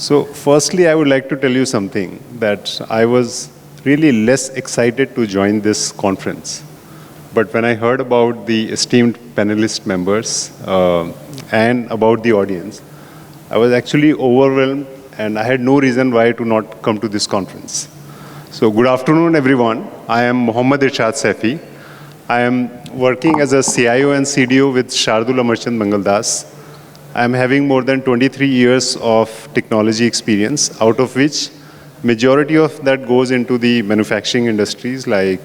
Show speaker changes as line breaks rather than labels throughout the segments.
So firstly, I would like to tell you something, that I was really less excited to join this conference. But when I heard about the esteemed panelist members and about the audience, I was actually overwhelmed and I had no reason why to not come to this conference. So good afternoon, everyone. I am Mohammad Irshad Saifi. I am working as a CIO and CDIO with Shardul, Amarchand, Mangaldas. I am having more than 23 years of technology experience, out of which majority of that goes into the manufacturing industries. Like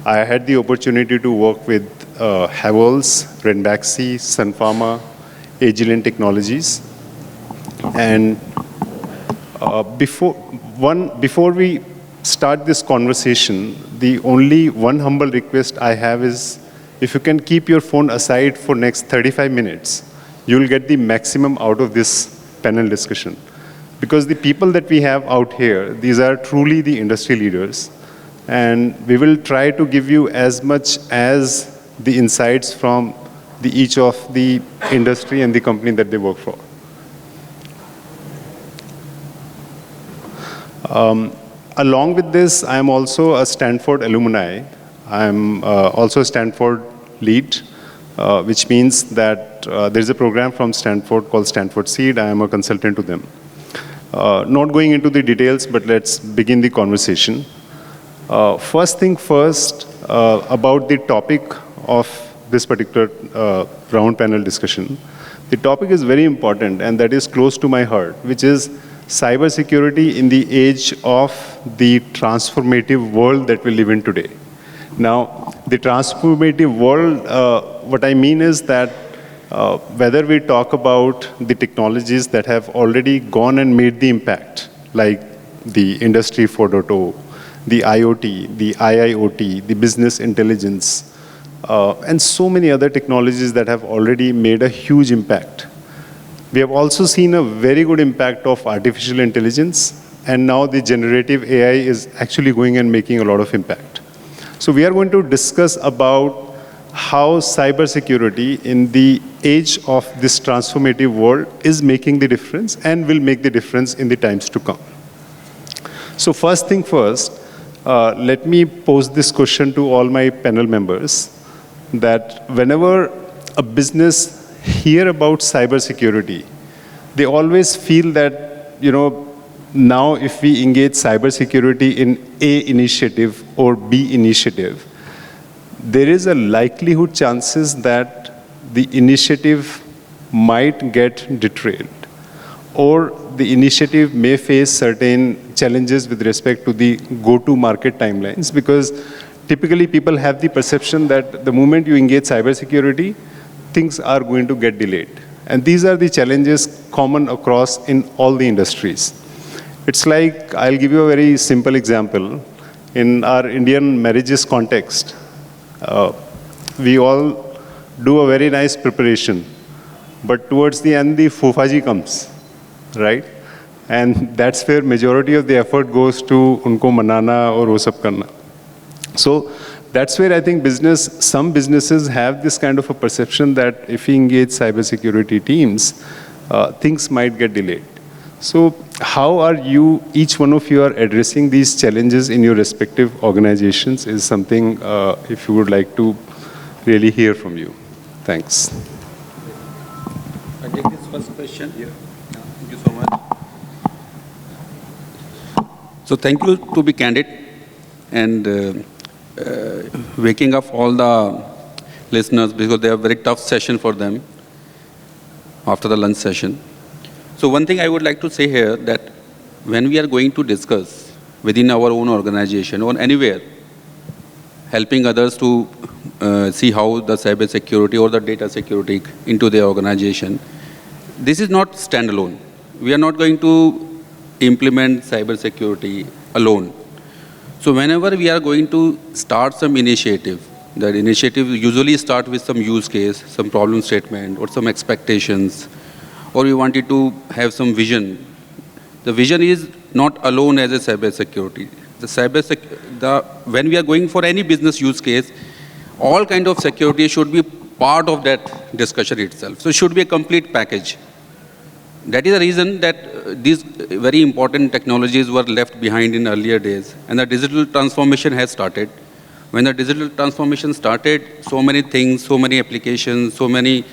I had the opportunity to work with Havells, Renbaxi, Sun Pharma, Jubilant Technologies. And before we start this conversation, the only one humble request I have is, if you can keep your phone aside for next 35 minutes, you will get the maximum out of this panel discussion. Because the people that we have out here, these are truly the industry leaders. And we will try to give you as much as the insights from each of the industry and the company that they work for. Along with this, I am also a Stanford alumni. I am also a Stanford lead, which means that there is a program from Stanford called Stanford Seed. I am a consultant to them. Not going into the details, but let's begin the conversation. First thing first, about the topic of this particular round panel discussion. The topic is very important, and that is close to my heart, which is cybersecurity in the age of the transformative world that we live in today. Now, the transformative world, what I mean is that whether we talk about the technologies that have already gone and made the impact, like the Industry 4.0, the IoT, the IIoT, the business intelligence, and so many other technologies that have already made a huge impact. We have also seen a very good impact of artificial intelligence, and now the generative AI is actually going and making a lot of impact. So we are going to discuss about how cybersecurity in the age of this transformative world is making the difference and will make the difference in the times to come. So first thing first, let me pose this question to all my panel members, that whenever a business hear about cybersecurity, they always feel that, now if we engage cybersecurity in A initiative or B initiative, there is a likelihood chances that the initiative might get derailed, or the initiative may face certain challenges with respect to the go-to-market timelines, because typically people have the perception that the moment you engage cybersecurity, things are going to get delayed. And these are the challenges common across in all the industries. It's like, I'll give you a very simple example. In our Indian marriages context, we all do a very nice preparation, but towards the end, the fufaji comes, right? And that's where majority of the effort goes to unko manana or wo sab karna. So that's where I think some businesses have this kind of a perception that if we engage cybersecurity teams, things might get delayed. So how are you, each one of you are addressing these challenges in your respective organizations is something if you would like to really hear from you. Thanks.
I take this first question. Yeah. Thank you so much. So thank you to be candid and waking up all the listeners, because they have a very tough session for them after the lunch session. So one thing I would like to say here, that when we are going to discuss within our own organization or anywhere, helping others to see how the cyber security or the data security into their organization, this is not standalone. We are not going to implement cyber security alone. So whenever we are going to start some initiative, that initiative usually start with some use case, some problem statement, or some expectations, or we wanted to have some vision. The vision is not alone as a cyber security. When we are going for any business use case, all kind of security should be part of that discussion itself. So it should be a complete package. that is the reason that these very important technologies were left behind in earlier days, and the digital transformation has started. When the digital transformation started, so many things, so many applications, so many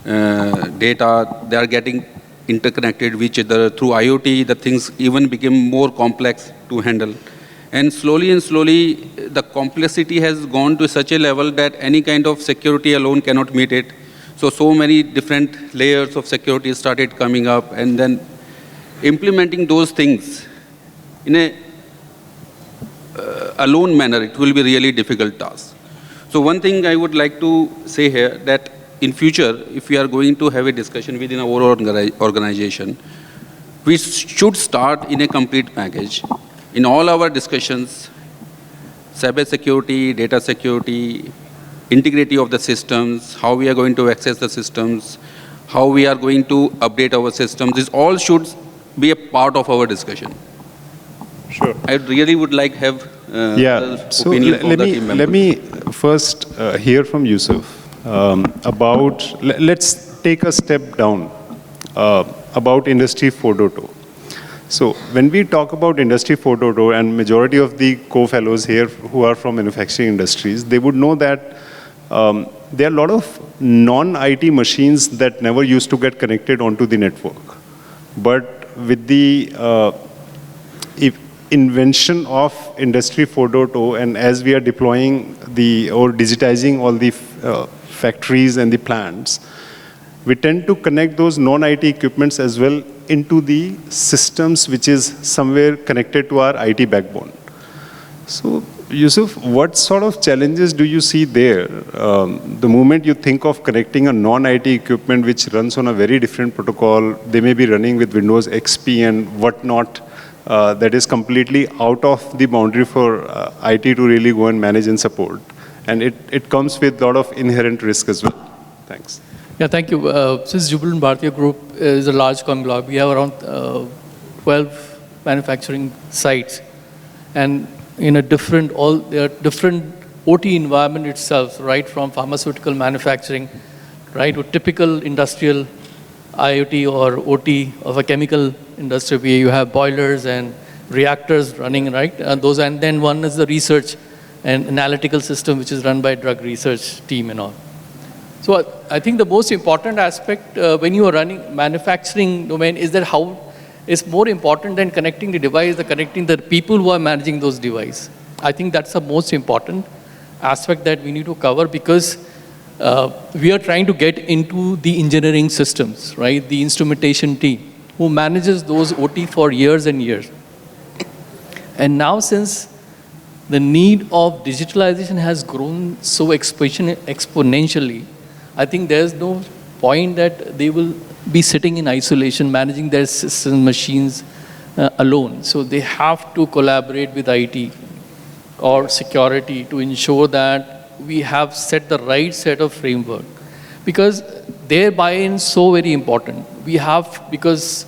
data, they are getting interconnected with each other. Through IoT, the things even became more complex to handle. And slowly, the complexity has gone to such a level that any kind of security alone cannot meet it. So many different layers of security started coming up, and then implementing those things in a alone manner, it will be really difficult task. So one thing I would like to say here, that in future, if we are going to have a discussion within our organization, we should start in a complete package. In all our discussions, cybersecurity, data security, integrity of the systems, how we are going to access the systems, how we are going to update our systems, this all should be a part of our discussion.
Sure.
I really would like to have
So
opinion from the team members.
let me first hear from Yusuf about, let's take a step down about Industry 4.0. So when we talk about Industry 4.0, and majority of the co-fellows here who are from manufacturing industries, they would know that there are a lot of non-IT machines that never used to get connected onto the network. But with the invention of Industry 4.0, and as we are deploying or digitizing all the factories and the plants, we tend to connect those non-IT equipments as well into the systems which is somewhere connected to our IT backbone. So, Yusuf, what sort of challenges do you see there? The moment you think of connecting a non-IT equipment which runs on a very different protocol, they may be running with Windows XP and whatnot, that is completely out of the boundary for IT to really go and manage and support. And it comes with a lot of inherent risk as well. Thanks.
Yeah, thank you. Since Jubilant Bharatiya Group is a large conglomerate, we have around 12 manufacturing sites. And in a different, there are different OT environment itself, right from pharmaceutical manufacturing, right, to typical industrial IoT or OT of a chemical industry where you have boilers and reactors running, right? And then one is the research and analytical system, which is run by drug research team and all. So I think the most important aspect when you are running manufacturing domain is that how is more important than connecting the device, connecting the people who are managing those devices. I think that's the most important aspect that we need to cover, because we are trying to get into the engineering systems, right? The instrumentation team who manages those OT for years and years. And now since the need of digitalization has grown so exponentially, I think there's no point that they will be sitting in isolation, managing their system machines alone. So they have to collaborate with IT or security to ensure that we have set the right set of framework. Because their buy-in is so very important. Because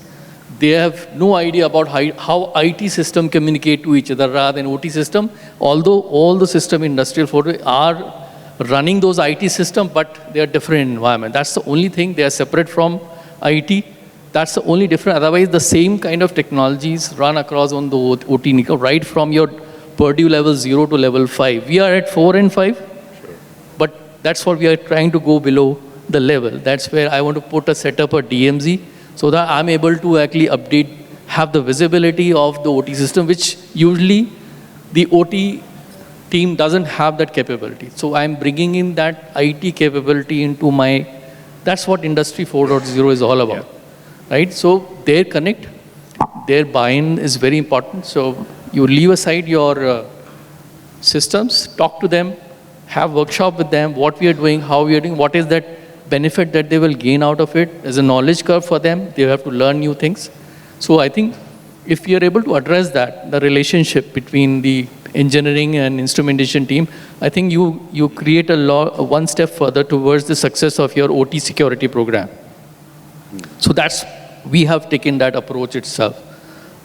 they have no idea about how IT system communicate to each other rather than OT system. Although all the system industrial photo are running those IT systems, but they are different environment. That's the only thing. They are separate from IT. That's the only difference. Otherwise, the same kind of technologies run across on the OT, right from your Purdue level 0 to level 5. We are at 4 and 5, but that's what we are trying to go below the level. That's where I want to set up a DMZ so that I'm able to actually update, have the visibility of the OT system, which usually the OT team doesn't have that capability. So I'm bringing in that IT capability into that's what Industry 4.0 is all about, right? So their connect, their buy-in is very important. So you leave aside your systems, talk to them, have workshop with them, what we are doing, how we are doing, what is that benefit that they will gain out of it. There's a knowledge curve for them. They have to learn new things. So I think if we are able to address that, the relationship between the engineering and instrumentation team, I think you create one step further towards the success of your OT security program. So we have taken that approach itself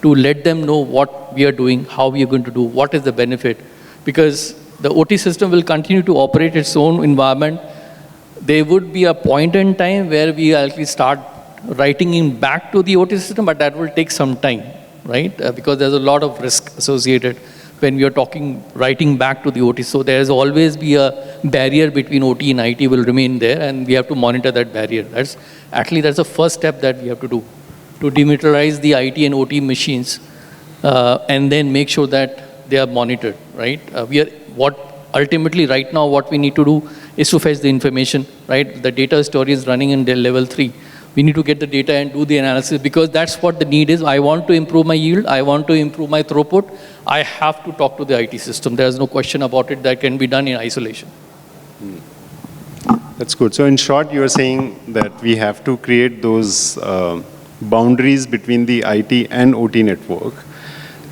to let them know what we are doing, how we are going to do, what is the benefit. Because the OT system will continue to operate its own environment. There would be a point in time where we actually start writing in back to the OT system, but that will take some time, right? Because there's a lot of risk associated when we are writing back to the OT. So there's always be a barrier between OT and IT will remain there, and we have to monitor that barrier. That's the first step that we have to do, to demilitarize the IT and OT machines, and then make sure that they are monitored, right? Ultimately right now what we need to do is to fetch the information, right? The data store is running in level 3. We need to get the data and do the analysis, because that's what the need is. I want to improve my yield. I want to improve my throughput. I have to talk to the IT system. There's no question about it. That can be done in isolation.
That's good. So in short, you are saying that we have to create those boundaries between the IT and OT network,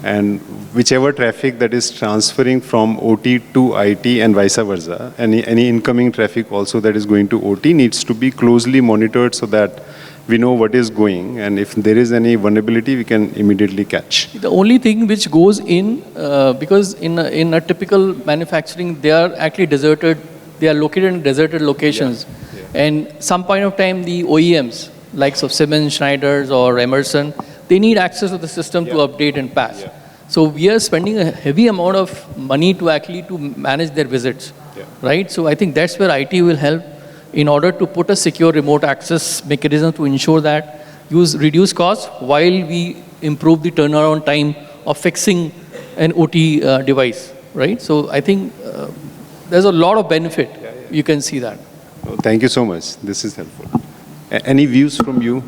and whichever traffic that is transferring from OT to IT and vice versa, any incoming traffic also that is going to OT needs to be closely monitored so that we know what is going, and if there is any vulnerability, we can immediately catch.
The only thing which goes in, because in a typical manufacturing, they are actually deserted, they are located in deserted locations. Yeah. Yeah. And some point of time, the OEMs, like Siemens, Schneider's or Emerson, they need access to the system to update and patch. Yeah. So we are spending a heavy amount of money to manage their visits, right? So I think that's where IT will help in order to put a secure remote access mechanism to ensure that reduce costs while we improve the turnaround time of fixing an OT device, right? So I think there's a lot of benefit. You can see that.
Oh, thank you so much. This is helpful. Any views from you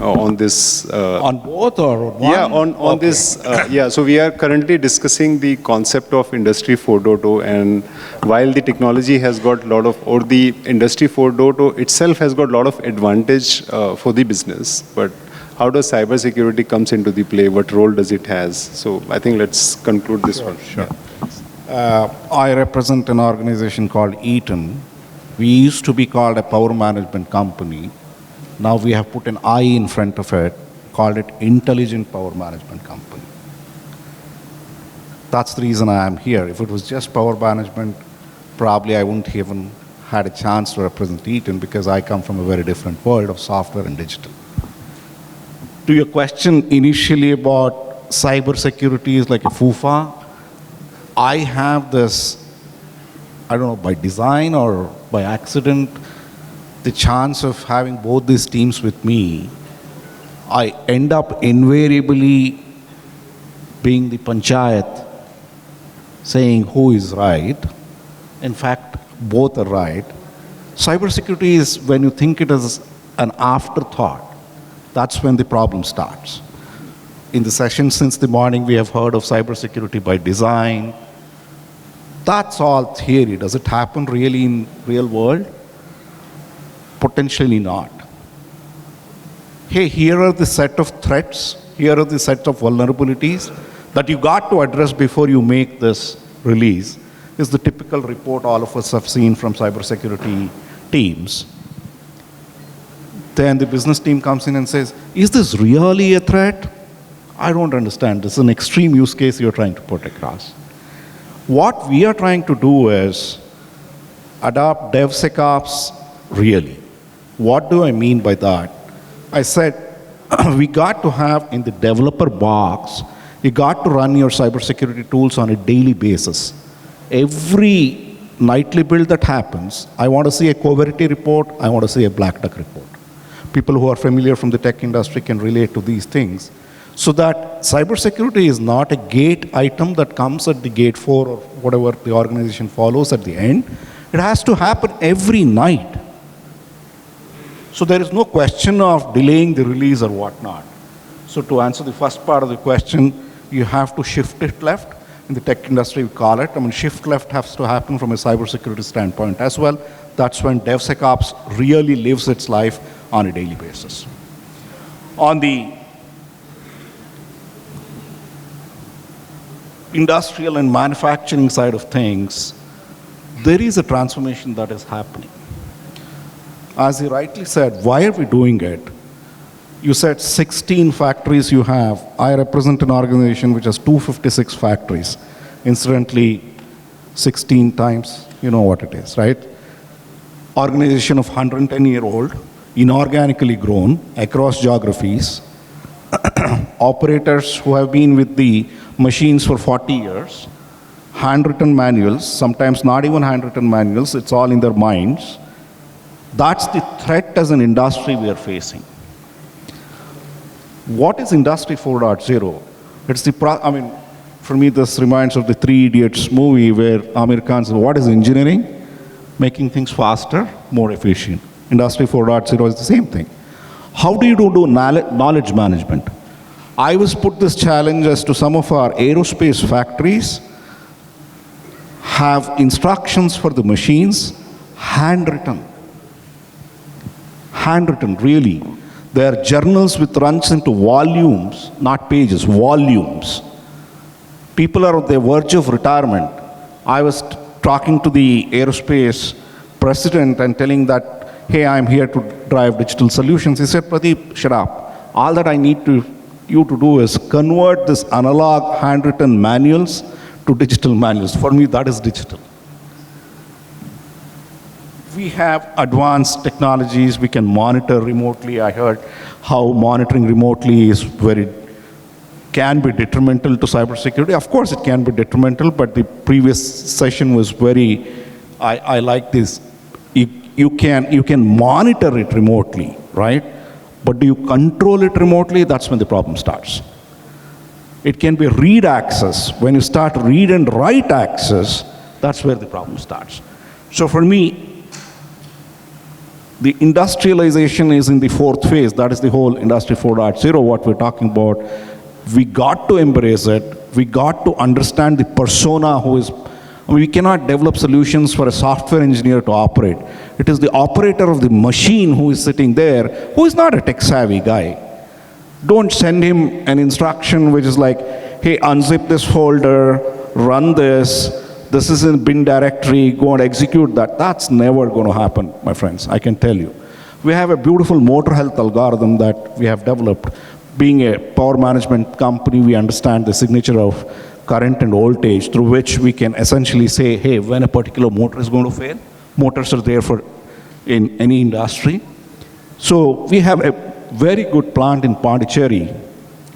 on this?
On both or one?
Yeah, on this. Yeah, so we are currently discussing the concept of Industry 4.0, and while the technology has got a lot of, or the Industry 4.0 itself has got a lot of advantage for the business, but how does cybersecurity comes into the play? What role does it has? So I think let's conclude this one.
Sure. I represent an organization called Eaton. We used to be called a power management company. Now we have put an I in front of it, called it Intelligent Power Management Company. That's the reason I am here. If it was just power management, probably I wouldn't even had a chance to represent Eaton, because I come from a very different world of software and digital. To your question initially about cybersecurity is like a FUFA, I have this, I don't know, by design or by accident, the chance of having both these teams with me. I end up invariably being the panchayat, saying who is right. In fact, both are right. Cybersecurity is, when you think it as an afterthought, that's when the problem starts. In the session since the morning, we have heard of cybersecurity by design. That's all theory. Does it happen really in real world? Potentially not. Hey, here are the set of threats, here are the set of vulnerabilities that you got to address before you make this release, is the typical report all of us have seen from cybersecurity teams. Then the business team comes in and says, is this really a threat? I don't understand. This is an extreme use case you're trying to put across. What we are trying to do is adopt DevSecOps really. What do I mean by that? I said, we got to have in the developer box, you got to run your cybersecurity tools on a daily basis. Every nightly build that happens, I want to see a Coverity report, I want to see a Black Duck report. People who are familiar from the tech industry can relate to these things. So that cybersecurity is not a gate item that comes at the gate 4 or whatever the organization follows at the end. It has to happen every night. So there is no question of delaying the release or whatnot. So to answer the first part of the question, you have to shift it left. In the tech industry, we call it. Shift left has to happen from a cybersecurity standpoint as well. That's when DevSecOps really lives its life on a daily basis. On the industrial and manufacturing side of things, there is a transformation that is happening. As you rightly said, why are we doing it? You said 16 factories you have. I represent an organization which has 256 factories. Incidentally, 16 times, you know what it is, right? Organization of 110-year-old. inorganically grown across geographies, operators who have been with the machines for 40 years, handwritten manuals, sometimes not even handwritten manuals, it's all in their minds. That's the threat as an industry we are facing. What is Industry 4.0? It's the, for me, this reminds of the Three Idiots movie where Amir Khan said, what is engineering? Making things faster, more efficient. Industry 4.0 is the same thing. How do you do knowledge management? I was put this challenge as to some of our aerospace factories have instructions for the machines handwritten. Handwritten, really. They are journals which runs into volumes, not pages, volumes. People are on the verge of retirement. I was talking to the aerospace president and telling that, hey, I'm here to drive digital solutions. He said, Pradeep, shut up. All that I need you to do is convert this analog handwritten manuals to digital manuals. For me, that is digital. We have advanced technologies. We can monitor remotely. I heard how monitoring remotely can be detrimental to cybersecurity. Of course, it can be detrimental, but the previous session was I like this. You can monitor it remotely, right? But do you control it remotely? That's when the problem starts. It can be read access. When you start read and write access, that's where the problem starts. So for me, the industrialization is in the fourth phase. That is the whole Industry 4.0, what we're talking about. We got to embrace it. We got to understand the persona who is, we cannot develop solutions for a software engineer to operate. It is the operator of the machine who is sitting there, who is not a tech-savvy guy. Don't send him an instruction which is like, hey, unzip this folder, run this is in bin directory, go and execute that. That's never going to happen, my friends, I can tell you. We have a beautiful motor health algorithm that we have developed. Being a power management company, we understand the signature of current and voltage through which we can essentially say, hey, when a particular motor is going to fail, motors are there in any industry. So we have a very good plant in Pondicherry.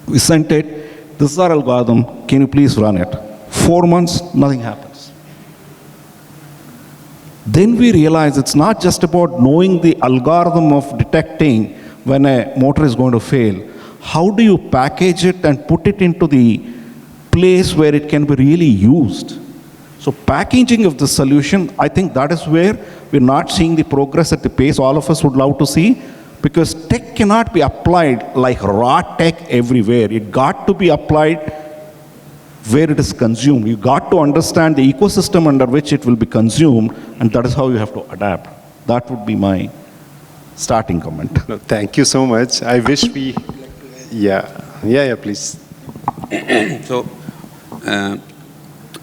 We sent it, this is our algorithm, can you please run it? 4 months, nothing happens. Then we realize it's not just about knowing the algorithm of detecting when a motor is going to fail. How do you package it and put it into the place where it can be really used? So packaging of the solution, I think that is where we're not seeing the progress at the pace all of us would love to see, because tech cannot be applied like raw tech everywhere. It got to be applied where it is consumed. You got to understand the ecosystem under which it will be consumed, and that is how you have to adapt. That would be my starting comment.
No, thank you so much. I wish we, yeah, please.
So,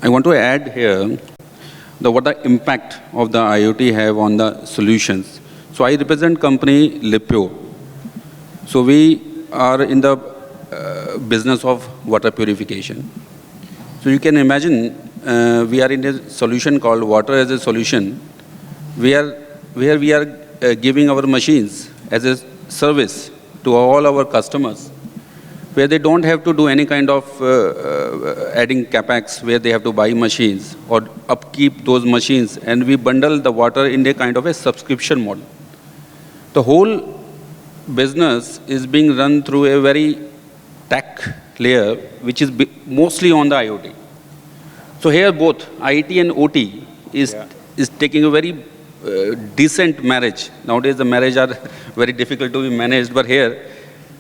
I want to add here what the impact of the IoT have on the solutions. So I represent company Livpure. So we are in the business of water purification. So you can imagine we are in a solution called water as a solution, where we are giving our machines as a service to all our customers, where they don't have to do any kind of adding capex, where they have to buy machines or upkeep those machines, and we bundle the water in a kind of a subscription model. The whole business is being run through a very tech layer, which is mostly on the IoT. So here both IT and OT is taking a very decent marriage. Nowadays the marriage are very difficult to be managed, but here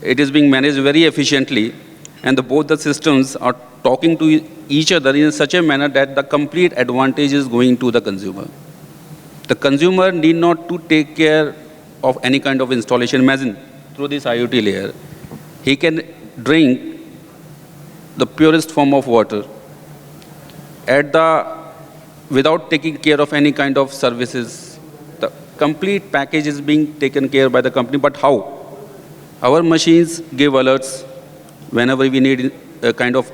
it is being managed very efficiently, and both the systems are talking to each other in such a manner that the complete advantage is going to the consumer. The consumer need not to take care of any kind of installation. Imagine through this IoT layer, he can drink the purest form of water without taking care of any kind of services. The complete package is being taken care by the company. But how? Our machines give alerts whenever we need a kind of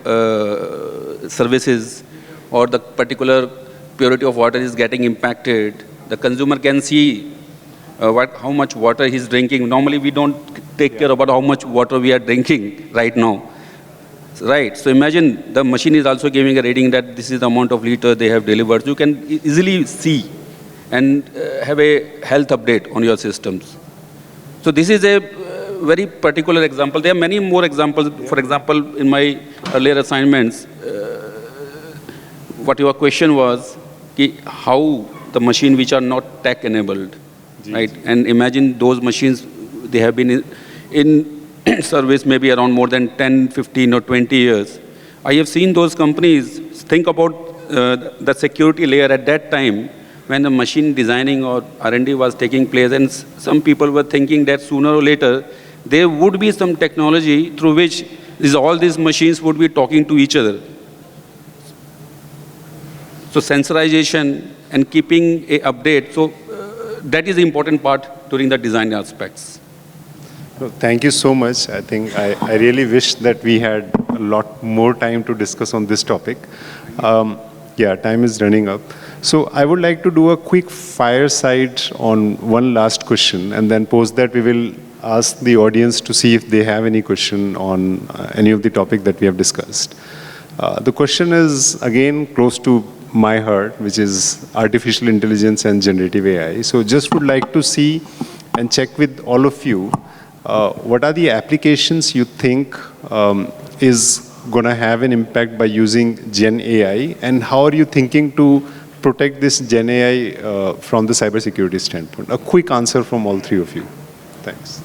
services, or the particular purity of water is getting impacted. The consumer can see how much water he's drinking. Normally, we don't take care about how much water we are drinking right now. Right, so imagine the machine is also giving a rating that this is the amount of liter they have delivered. You can easily see and have a health update on your systems. So this is a very particular example. There are many more examples. For example, in my earlier assignments, what your question was, how the machine which are not tech-enabled, right? And imagine those machines, they have been in service maybe around more than 10, 15, or 20 years. I have seen those companies think about the security layer at that time when the machine designing or R&D was taking place, and some people were thinking that sooner or later there would be some technology through which all these machines would be talking to each other. So sensorization and keeping a update, so that is the important part during the design aspects.
Thank you so much. I think I really wish that we had a lot more time to discuss on this topic. Yeah, time is running up. So I would like to do a quick fireside on one last question, and then post that we will ask the audience to see if they have any question on any of the topic that we have discussed. The question is, again, close to my heart, which is artificial intelligence and generative AI. So just would like to see and check with all of you, what are the applications you think is going to have an impact by using Gen AI, and how are you thinking to protect this Gen AI from the cybersecurity standpoint? A quick answer from all three of you. Thanks.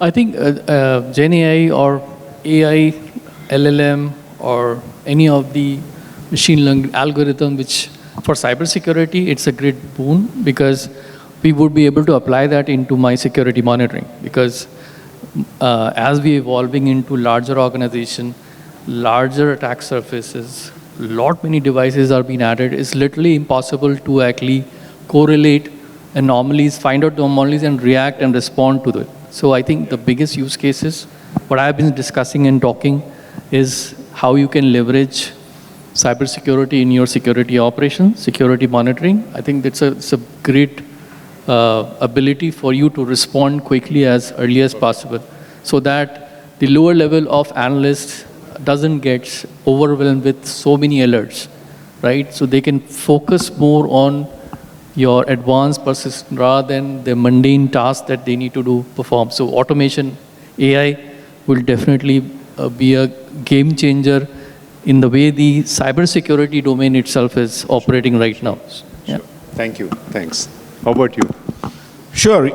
I think Gen AI or AI, LLM, or any of the machine learning algorithm, which for cybersecurity, it's a great boon, because we would be able to apply that into my security monitoring. Because as we evolving into larger organization, larger attack surfaces, many devices are being added, it's literally impossible to actually correlate anomalies, find out the anomalies and react and respond to it. So I think the biggest use cases, what I've been discussing and talking, is how you can leverage cybersecurity in your security operations, security monitoring. I think it's a great ability for you to respond quickly as early as possible, so that the lower level of analysts doesn't get overwhelmed with so many alerts, right? So they can focus more on your advanced persistent rather than the mundane tasks that they need to perform. So automation, AI will definitely be a game changer in the way the cybersecurity domain itself is operating right now. Yeah.
Sure. Thank you. Thanks. How about you?
Sure.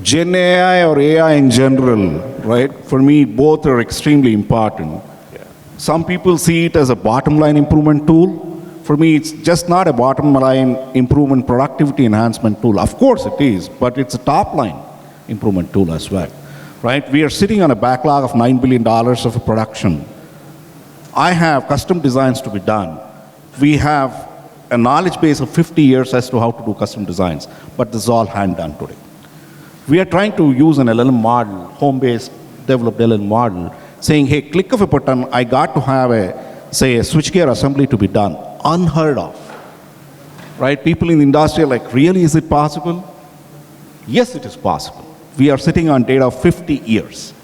Gen AI or AI in general, right? For me, both are extremely important.
Yeah.
Some people see it as a bottom line improvement tool. For me, it's just not a bottom line improvement productivity enhancement tool. Of course it is, but it's a top line improvement tool as well, right? We are sitting on a backlog of $9 billion of production. I have custom designs to be done. We have a knowledge base of 50 years as to how to do custom designs, but this is all hand done today. We are trying to use an LLM model, home-based developed LLM model, saying, hey, click of a button, I got to have say, a switchgear assembly to be done. Unheard of, right? People in the industry are like, really, is it possible? Yes, it is possible. We are sitting on data of 50 years.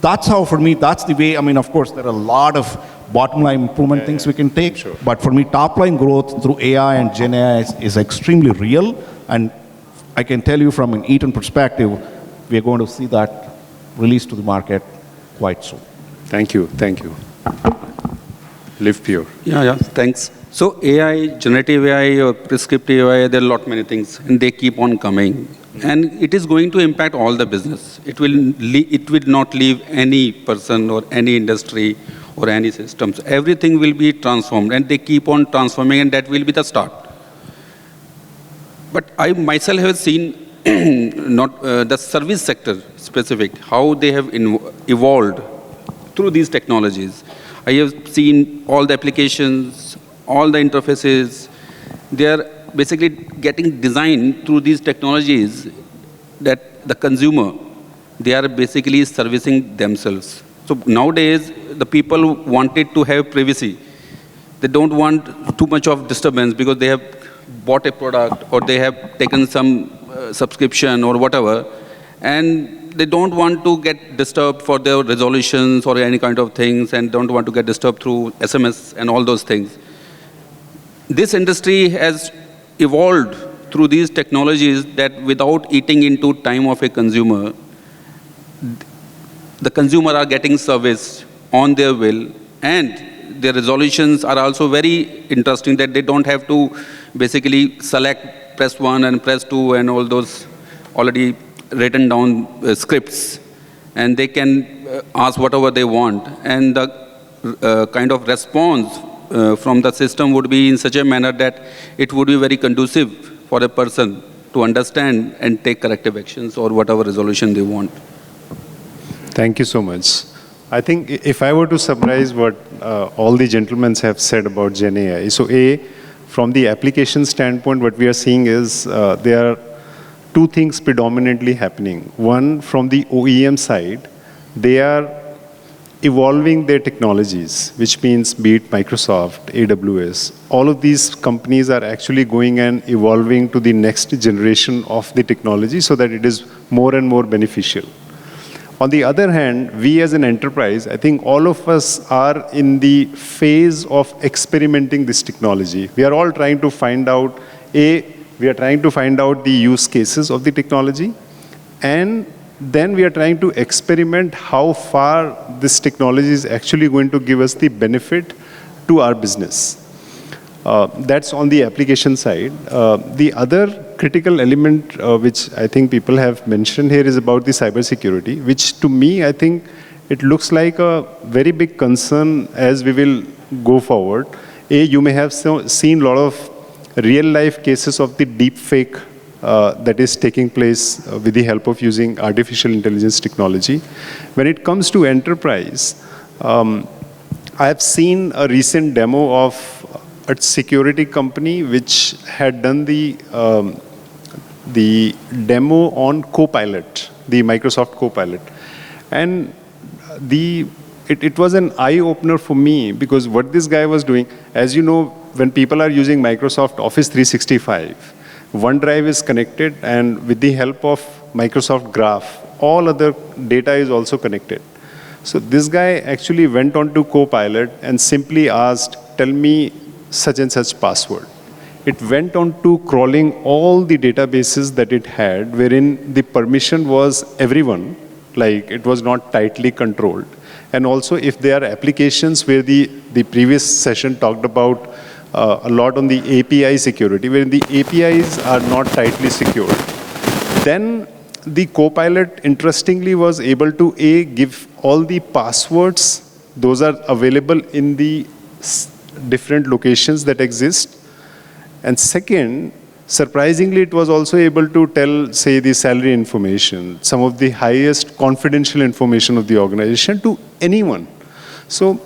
That's how, for me, that's the way. I mean, of course, there are a lot of bottom line improvement things we can take,
sure.
But for me, top line growth through AI and Gen AI is extremely real, and I can tell you from an Eaton perspective, we are going to see that released to the market quite soon.
Thank you. Thank you. Livpure.
Yeah, thanks. So AI, generative AI or prescriptive AI, there are many things, and they keep on coming. And it is going to impact all the business. It will not leave any person or any industry or any systems. Everything will be transformed, and they keep on transforming, and that will be the start. But I myself have seen not the service sector specific, how they have evolved through these technologies. I have seen all the applications, all the interfaces, they are basically getting designed through these technologies that the consumer, they are basically servicing themselves. So nowadays, the people wanted to have privacy. They don't want too much of disturbance because they have bought a product or they have taken some subscription or whatever, and they don't want to get disturbed for their resolutions or any kind of things, and don't want to get disturbed through SMS and all those things. This industry has evolved through these technologies that without eating into time of a consumer, the consumer are getting service on their will, and their resolutions are also very interesting, that they don't have to basically select, press 1 and press 2 and all those already written down scripts, and they can ask whatever they want, and the kind of response from the system would be in such a manner that it would be very conducive for a person to understand and take corrective actions or whatever resolution they want.
Thank you so much. I think if I were to summarize what all the gentlemen have said about Gen AI, so from the application standpoint, what we are seeing is there are two things predominantly happening. One, from the OEM side, they are evolving their technologies, which means be it Microsoft, AWS, all of these companies are actually going and evolving to the next generation of the technology so that it is more and more beneficial. On the other hand, we as an enterprise, I think all of us are in the phase of experimenting this technology. We are all trying to find out, we are trying to find out the use cases of the technology, and then we are trying to experiment how far this technology is actually going to give us the benefit to our business. That's on the application side. The other critical element which I think people have mentioned here is about the cybersecurity, which to me, I think it looks like a very big concern as we will go forward. You may have seen a lot of real-life cases of the deep fake that is taking place with the help of using artificial intelligence technology. When it comes to enterprise, I have seen a recent demo of a security company which had done the demo on Copilot, the Microsoft Copilot. And it was an eye-opener for me, because what this guy was doing, as you know, when people are using Microsoft Office 365, OneDrive is connected, and with the help of Microsoft Graph, all other data is also connected. So this guy actually went on to Copilot and simply asked, tell me such and such password. It went on to crawling all the databases that it had, wherein the permission was everyone, like it was not tightly controlled. And also if there are applications where the previous session talked about a lot on the API security, where the APIs are not tightly secured, then the Copilot, interestingly, was able to give all the passwords. Those are available in the different locations that exist. And second, surprisingly, it was also able to tell, say, the salary information, some of the highest confidential information of the organization to anyone. So,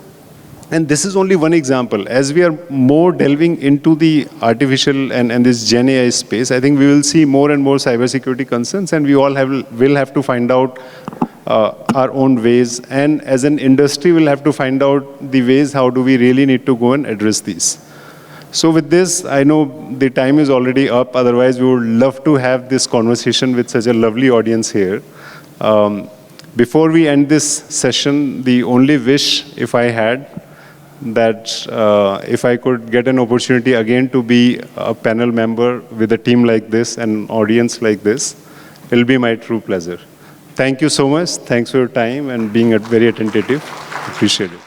and this is only one example. As we are more delving into the artificial and this Gen AI space, I think we will see more and more cybersecurity concerns, and we all will have to find out our own ways. And as an industry, we'll have to find out the ways how do we really need to go and address these. So with this, I know the time is already up. Otherwise, we would love to have this conversation with such a lovely audience here. Before we end this session, the only wish, if I had, that if I could get an opportunity again to be a panel member with a team like this and an audience like this, it will be my true pleasure. Thank you so much. Thanks for your time and being very attentive. Appreciate it.